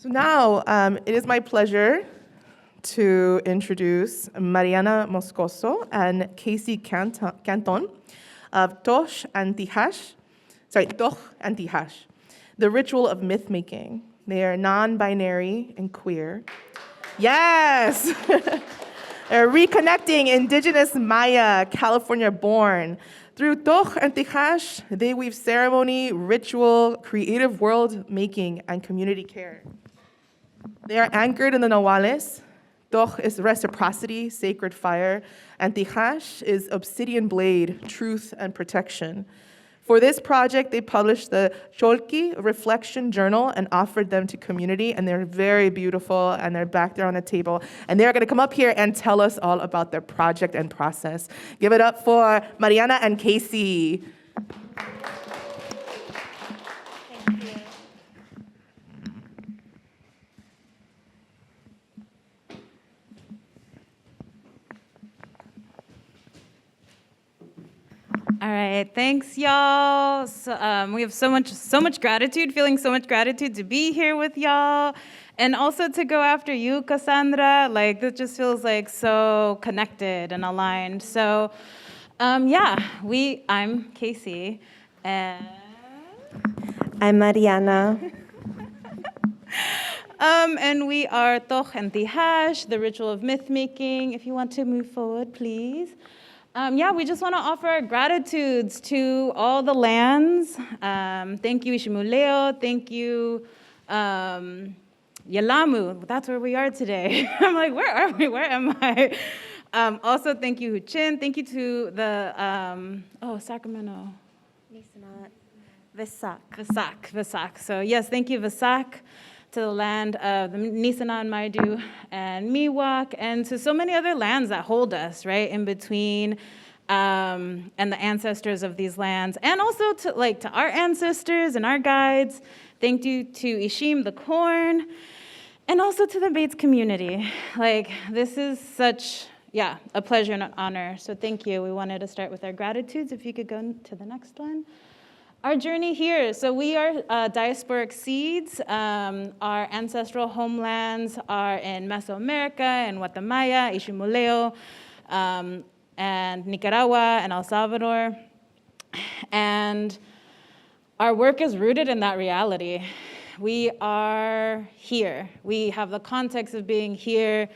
So now it is my pleasure to introduce Mariana Moscoso and Casey Canton of Toch and Tihash, the ritual of myth making. They are non-binary and queer. Yes! They're reconnecting indigenous Maya, California-born. Through Toch and Tihash, they weave ceremony, ritual, creative world-making, and community care. They are anchored in the Nahuales. Toch is reciprocity, sacred fire, and Tihash is obsidian blade, truth and protection. For this project, they published the Cholki Reflection Journal and offered them to community, and they're very beautiful, and they're back there on the table. And they're gonna come up here and tell us all about their project and process. Give it up for Mariana and Casey. Thank you. All right, thanks, y'all. So, we have so much gratitude, feeling so much gratitude to be here with y'all, and also to go after you, Cassandra. Like, this just feels like so connected and aligned. So, I'm Casey, and I'm Mariana. And we are Toch and Tihash, the ritual of myth making. If you want to move forward, please. We just want to offer our gratitudes to all the lands. Thank you, Ishimuleo. Thank you, Yalamu. That's where we are today. I'm like, where are we? Where am I? Also, thank you, Huchin. Thank you to the, Sacramento. Visak. So yes, thank you, Visak, to the land of the Nisenan, Maidu, and Miwok, and to so many other lands that hold us, right, in between, and the ancestors of these lands, and also to our ancestors and our guides. Thank you to Ishim, the corn, and also to the BAAITS community. Like, this is such, a pleasure and an honor, so thank you. We wanted to start with our gratitudes. If you could go to the next one. Our journey here, so we are diasporic seeds. Our ancestral homelands are in Mesoamerica, and Guatemala, Ishimuleo, and Nicaragua, and El Salvador. And our work is rooted in that reality. We are here. We have the context of being here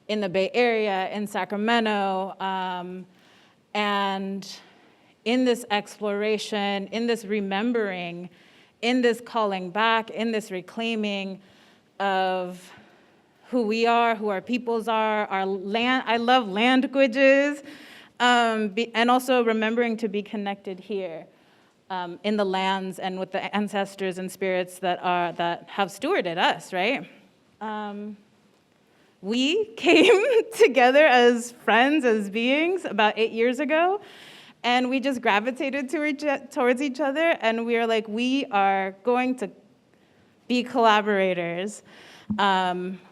in the Bay Area, in Sacramento, and in this exploration, in this remembering, in this calling back, in this reclaiming of who we are, who our peoples are, our land. I love languages, and also remembering to be connected here in the lands and with the ancestors and spirits that have stewarded us, right? We came together as friends, as beings, about 8 years ago. And we just gravitated towards each other, and we are like, we are going to be collaborators.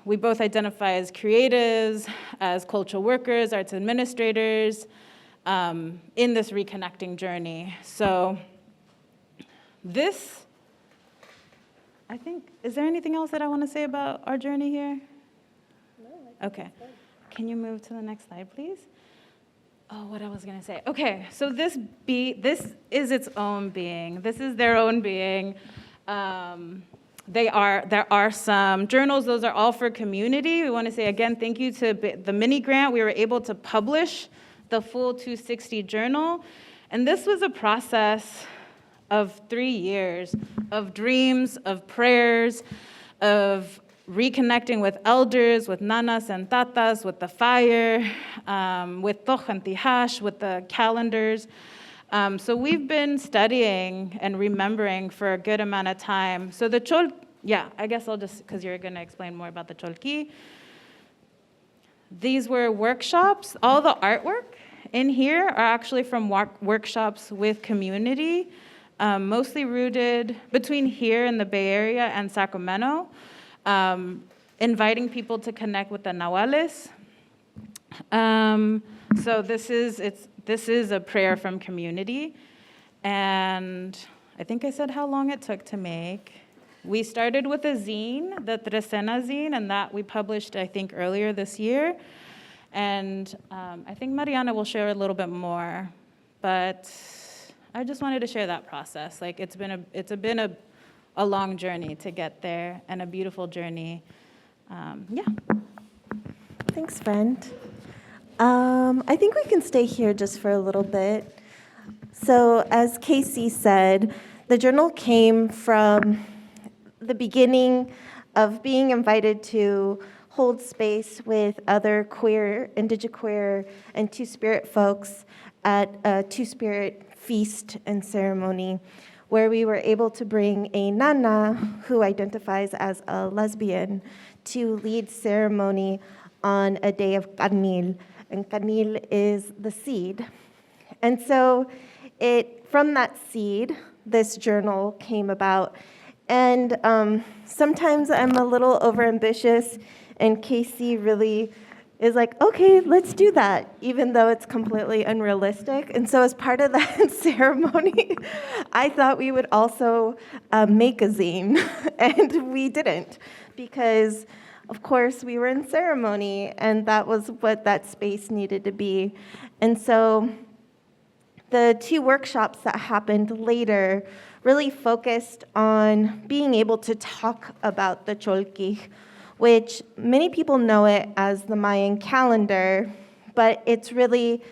We both identify as creatives, as cultural workers, arts administrators, in this reconnecting journey. So this, I think, is there anything else that I want to say about our journey here? No. Okay. Can you move to the next slide, please? Oh, what I was gonna say. Okay, so this is its own being. This is their own being. There are some journals. Those are all for community. We want to say again, thank you to the mini grant. We were able to publish the full 260 journal, and this was a process of 3 years of dreams, of prayers, of reconnecting with elders, with nanas and tatas, with the fire, with Toch and Tihash, with the calendars. So we've been studying and remembering for a good amount of time. So the I guess I'll just, because you're going to explain more about the Cholki. These were workshops. All the artwork in here are actually from workshops with community, mostly rooted between here in the Bay Area and Sacramento. Inviting people to connect with the Nahuales. So this is a prayer from community, and I think I said how long it took to make. We started with a zine, the Trecena zine, and that we published, I think, earlier this year. And I think Mariana will share a little bit more, but I just wanted to share that process. Like it's been a long journey to get there and a beautiful journey. Yeah. Thanks, friend. I think we can stay here just for a little bit. So as Casey said, the journal came from the beginning of being invited to hold space with other queer, Indigiqueer, and Two-Spirit folks at a Two-Spirit feast and ceremony, where we were able to bring a nana who identifies as a lesbian to lead ceremony on a day of canil, and canil is the seed. And so from that seed, this journal came about. And sometimes I'm a little overambitious, and Casey really is like, okay, let's do that, even though it's completely unrealistic. And so as part of that ceremony, I thought we would also make a zine, and we didn't, because of course we were in ceremony, and that was what that space needed to be. And so the 2 workshops that happened later really focused on being able to talk about the Cholquij, which many people know it as the Mayan calendar, but it's really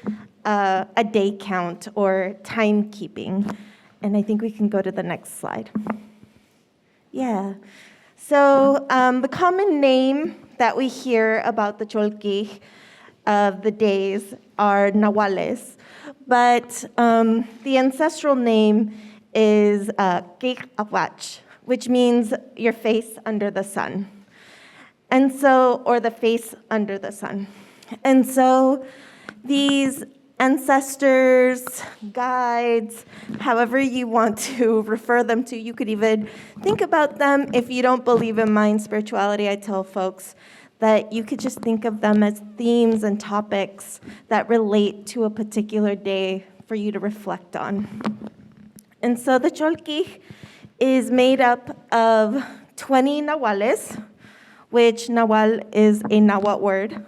a day count or timekeeping. And I think we can go to the next slide. Yeah. So the common name that we hear about the Cholquij of the days are Nahuales, but the ancestral name is Aq'ab'al, which means your face under the sun. And so, or the face under the sun. And so these ancestors, guides, however you want to refer them to, you could even think about them. If you don't believe in Mayan spirituality, I tell folks that you could just think of them as themes and topics that relate to a particular day for you to reflect on. And so the Cholquij is made up of 20 Nahuales, which Nahual is a Nahuatl word.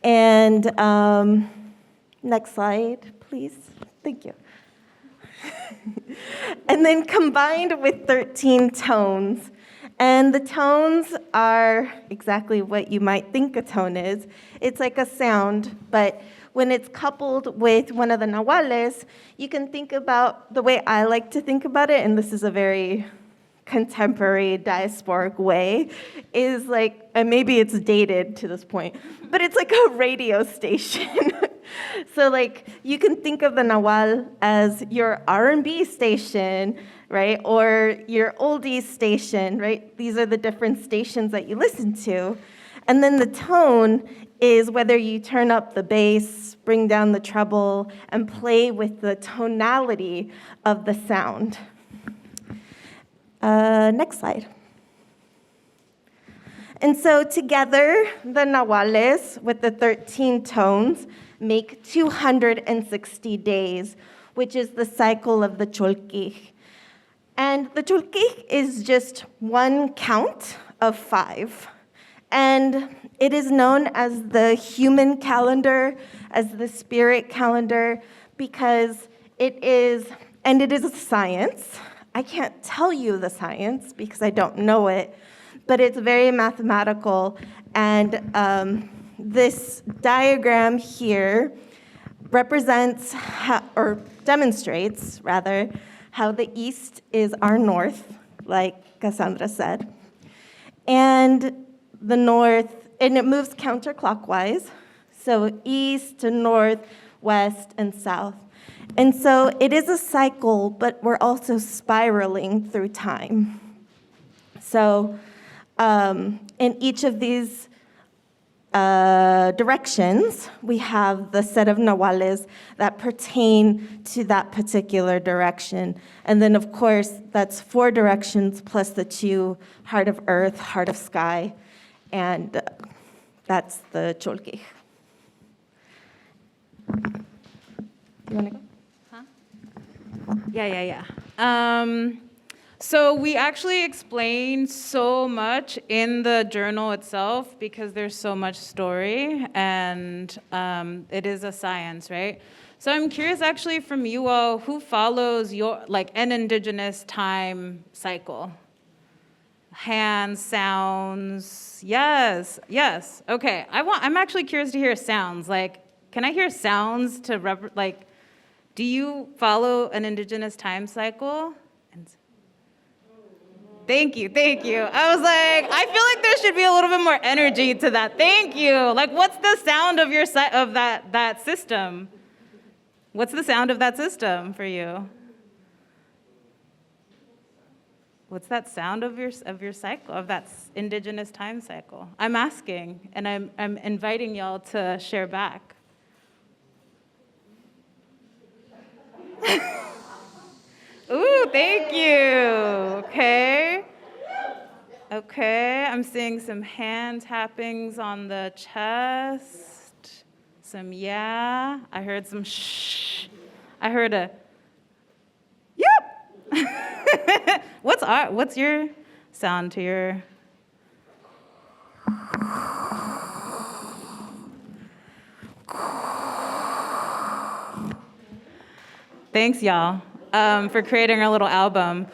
And next slide, please. Thank you. And then combined with 13 tones. And the tones are exactly what you might think a tone is. It's like a sound, but when it's coupled with one of the Nahuales, you can think about the way I like to think about it, and this is a very contemporary diasporic way, is like, and maybe it's dated to this point, but it's like a radio station. So like you can think of the Nahual as your R&B station, right? Or your oldies station, right? These are the different stations that you listen to. And then the tone is whether you turn up the bass, bring down the treble, and play with the tonality of the sound. Next slide. And so together, the Nahuales with the 13 tones make 260 days, which is the cycle of the Cholquij. And the Cholquij is just one count of 5. And it is known as the human calendar, as the spirit calendar, because it is a science. I can't tell you the science because I don't know it, but it's very mathematical. And this diagram here represents, or demonstrates, rather, how the east is our north, like Cassandra said. And the north, and it moves counterclockwise, so east to north, west, and south. And so it is a cycle, but we're also spiraling through time. So in each of these directions, we have the set of Nahuales that pertain to that particular direction. And then, of course, that's 4 directions plus the 2, heart of earth, heart of sky, and that's the Cholquij. You want to go? Yeah. So we actually explain so much in the journal itself because there's so much story, and it is a science, right? So I'm curious actually from you all, who follows your, like, an indigenous time cycle? Hands, sounds, yes, yes, okay. I'm actually curious to hear sounds, like, can I hear sounds to, do you follow an indigenous time cycle? Thank you, thank you. I was like, I feel like there should be a little bit more energy to that. Thank you. Like, what's the sound of your of that system? What's the sound of that system for you? What's that sound of your cycle, of that indigenous time cycle? I'm asking, and I'm inviting y'all to share back. Ooh, thank you. Okay. Okay, I'm seeing some hand tappings on the chest. Some yeah. I heard some shh. I heard a yep. What's your sound to your? Thanks, y'all, for creating our little album.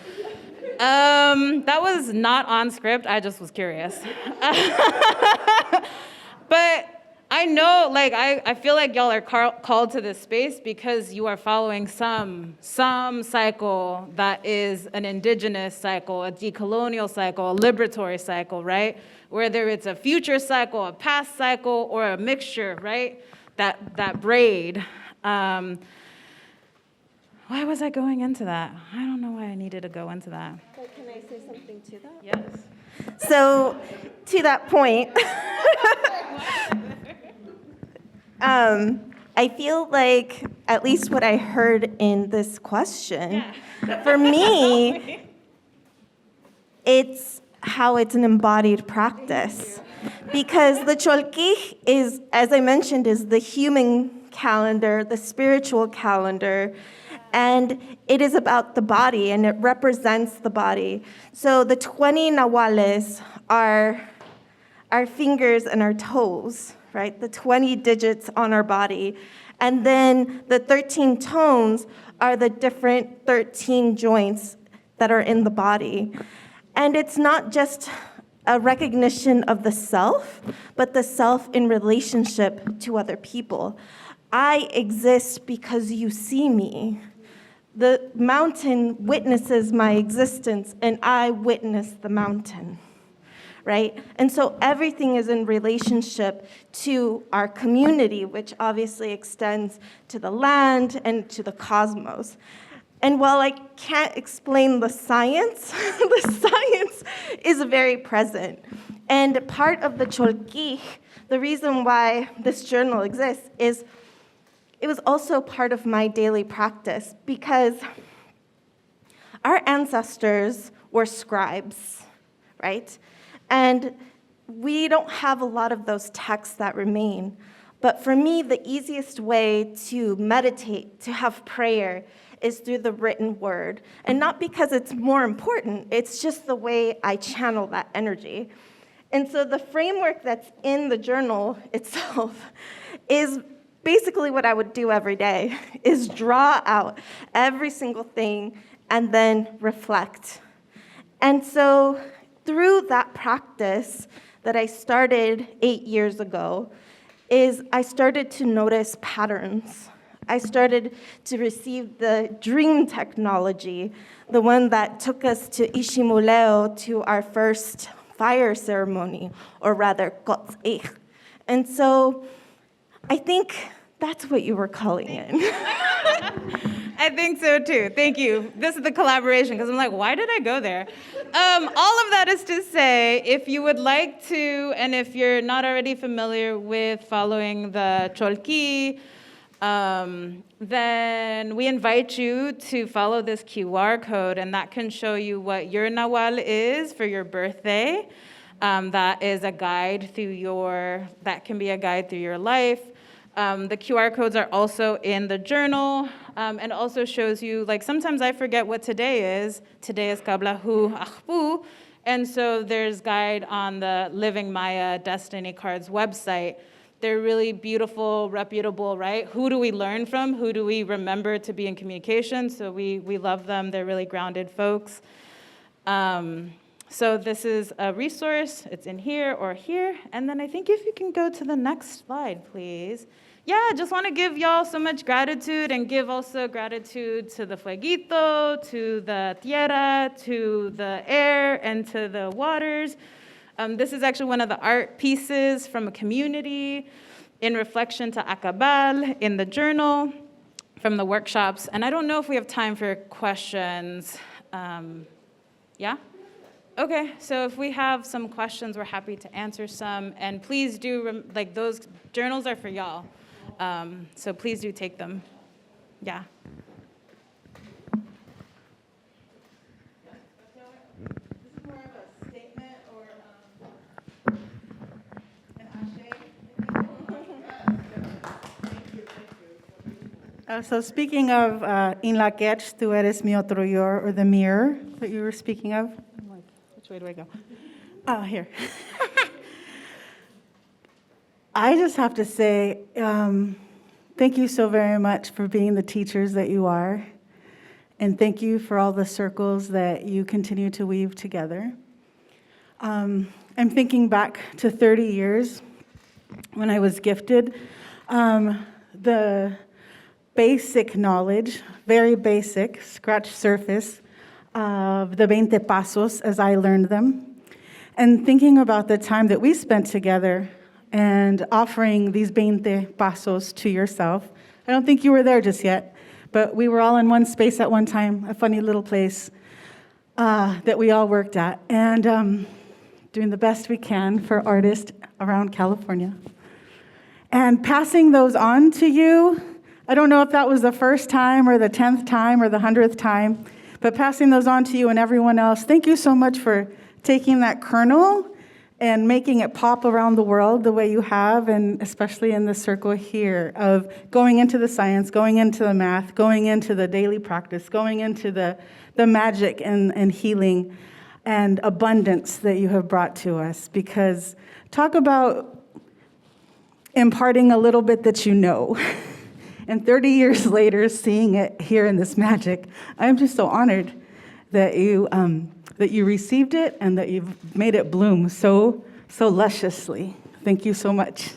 That was not on script. I just was curious. But I know, like, I feel like y'all are called to this space because you are following some cycle that is an indigenous cycle, a decolonial cycle, a liberatory cycle, right? Whether it's a future cycle, a past cycle, or a mixture, right? That braid. Why was I going into that? I don't know why I needed to go into that. But can I say something to that? Yes. So, to that point, I feel like at least what I heard in this question, for me, it's how it's an embodied practice. Because the Cholquij is, as I mentioned, is the human calendar, the spiritual calendar, and it is about the body, and it represents the body. So the 20 nahuales are our fingers and our toes, right? The 20 digits on our body. And then the 13 tones are the different 13 joints that are in the body. And it's not just a recognition of the self, but the self in relationship to other people. I exist because you see me. The mountain witnesses my existence, and I witness the mountain, right? And so everything is in relationship to our community, which obviously extends to the land and to the cosmos. And while I can't explain the science, the science is very present. And part of the Cholquij, the reason why this journal exists is it was also part of my daily practice because our ancestors were scribes, right? And we don't have a lot of those texts that remain. But for me, the easiest way to meditate, to have prayer, is through the written word. And not because it's more important, it's just the way I channel that energy. And so the framework that's in the journal itself is basically what I would do every day, is draw out every single thing and then reflect. And so through that practice that I started 8 years ago, is I started to notice patterns. I started to receive the dream technology, the one that took us to Ishimuleo, to our first fire ceremony, or rather, Aq'ab'al. And so I think that's what you were calling it. I think so too. Thank you. This is the collaboration, because I'm like, why did I go there? All of that is to say, if you would like to, and if you're not already familiar with following the Cholquij, then we invite you to follow this QR code, and that can show you what your Nahual is for your birthday. That is a guide through that can be a guide through your life. The QR codes are also in the journal. and also shows you, like, sometimes I forget what today is. Today is Kablahu Aq'ab'al. And so there's guide on the Living Maya Destiny Cards website. They're really beautiful, reputable, right? Who do we learn from? Who do we remember to be in communication? So we love them. They're really grounded folks. So this is a resource. It's in here or here. And then I think if you can go to the next slide, please. Yeah, I just want to give y'all so much gratitude and give also gratitude to the fueguito, to the tierra, to the air, and to the waters. This is actually one of the art pieces from a community in reflection to Aq'ab'al in the journal from the workshops. And I don't know if we have time for questions. Yeah? Okay, so if we have some questions, we're happy to answer some. And please do, like, those journals are for y'all. So please do take them. Yeah. So speaking of in la quech, tú eres mi otro yo, or the mirror that you were speaking of. I'm like, which way do I go? Oh, here. I just have to say, thank you so very much for being the teachers that you are. And thank you for all the circles that you continue to weave together. I'm thinking back to 30 years when I was gifted. The basic knowledge, very basic, scratch surface of the 20 pasos as I learned them. And thinking about the time that we spent together and offering these 20 pasos to yourself. I don't think you were there just yet, but we were all in one space at one time, a funny little place that we all worked at, and doing the best we can for artists around California. And passing those on to you, I don't know if that was the first time or the 10th time or the 100th time, but passing those on to you and everyone else, thank you so much for taking that kernel and making it pop around the world the way you have, and especially in the circle here of going into the science, going into the math, going into the daily practice, going into the magic and healing and abundance that you have brought to us. Because talk about imparting a little bit that you know. And 30 years later, seeing it here in this magic, I'm just so honored that you received it and that you've made it bloom so lusciously. Thank you so much.